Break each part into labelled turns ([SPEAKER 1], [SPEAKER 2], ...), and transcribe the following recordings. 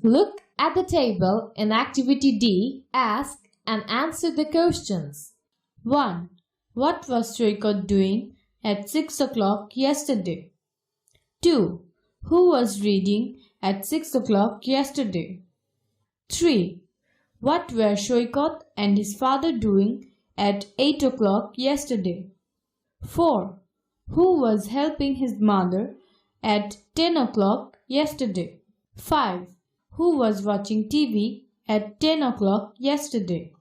[SPEAKER 1] Look at the table in Activity D. Ask and answer the questions. 1. What was Saikat doing at 6 o'clock yesterday? 2. Who was reading at 6 o'clock yesterday? 3. What were Saikat and his father doing at 8 o'clock yesterday? 4. Who was helping his mother at 10 o'clock yesterday? 5. Who was watching TV at 10 o'clock yesterday?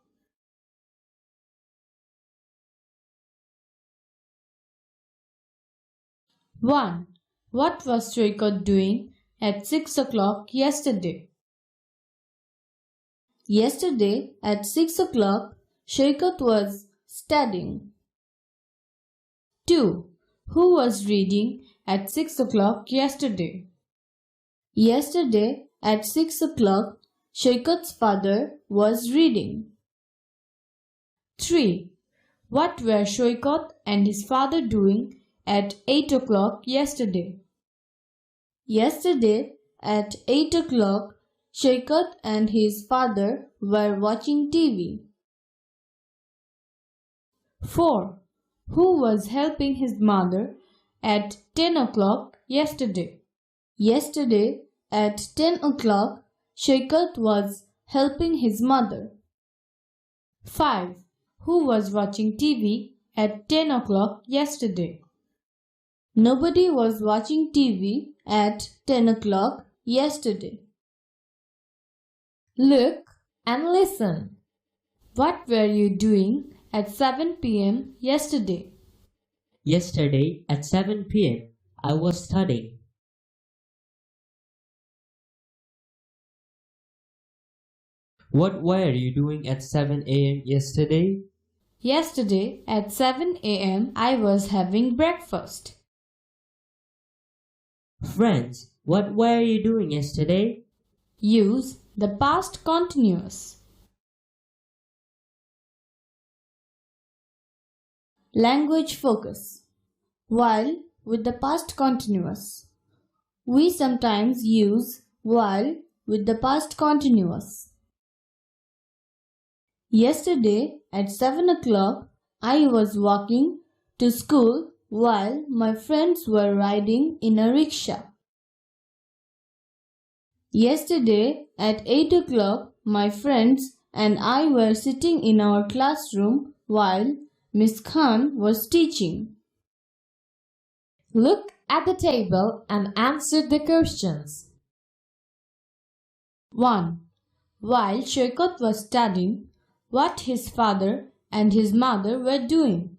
[SPEAKER 1] One. What was Saikat doing at 6 o'clock yesterday? Yesterday at 6 o'clock, Saikat was studying. 2. Who was reading at 6 o'clock yesterday? Yesterday at 6 o'clock, Saikat's father was reading. 3. What were Saikat and his father doing at 8 o'clock yesterday? Yesterday at 8 o'clock, Saikat and his father were watching TV. 4. Who was helping his mother at 10 o'clock yesterday? Yesterday at 10 o'clock, Saikat was helping his mother. 5. Who was watching TV at 10 o'clock yesterday? Nobody was watching TV at 10 o'clock yesterday. Look and listen. What were you doing at 7 p.m. yesterday?
[SPEAKER 2] Yesterday at 7 p.m. I was studying. What were you doing at 7 a.m. yesterday?
[SPEAKER 1] Yesterday at 7 a.m. I was having breakfast.
[SPEAKER 2] Friends, what were you doing yesterday?
[SPEAKER 1] Use the past continuous. Language focus. While with the past continuous. We sometimes use while with the past continuous. Yesterday at 7 o'clock, I was walking to school while my friends were riding in a rickshaw. Yesterday at 8 o'clock, my friends and I were sitting in our classroom while Miss Khan was teaching. Look at the table and answer the questions. 1. While Saikat was studying, what his father and his mother were doing?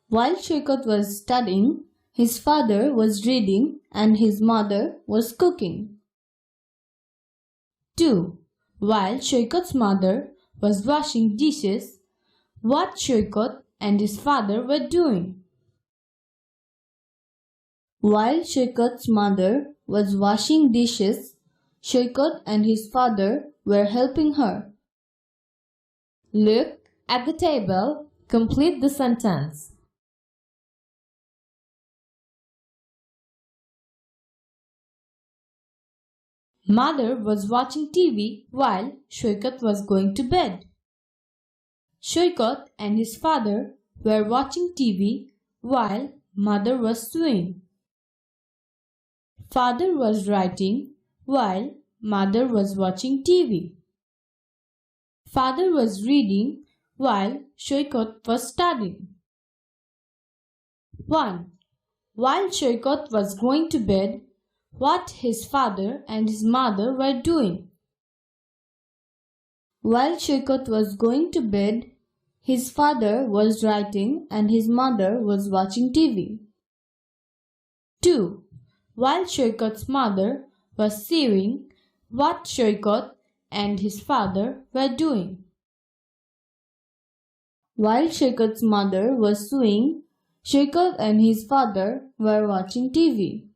[SPEAKER 1] While Saikat was studying, his father was reading and his mother was cooking. 2. While Saikat's mother was washing dishes, what Saikat and his father were doing? While Saikat's mother was washing dishes, Saikat and his father were helping her. Look at the table. Complete the sentence. Mother was watching TV while Saikat was going to bed. Saikat and his father were watching TV while mother was sewing. Father was writing while mother was watching TV. Father was reading while Saikat was studying. 1. While Saikat was going to bed, what his father and his mother were doing? While Saikat was going to bed, his father was writing and his mother was watching TV. 2. While Saikat's mother was sewing, what Saikat and his father were doing? While Saikat's mother was sewing, Saikat and his father were watching TV.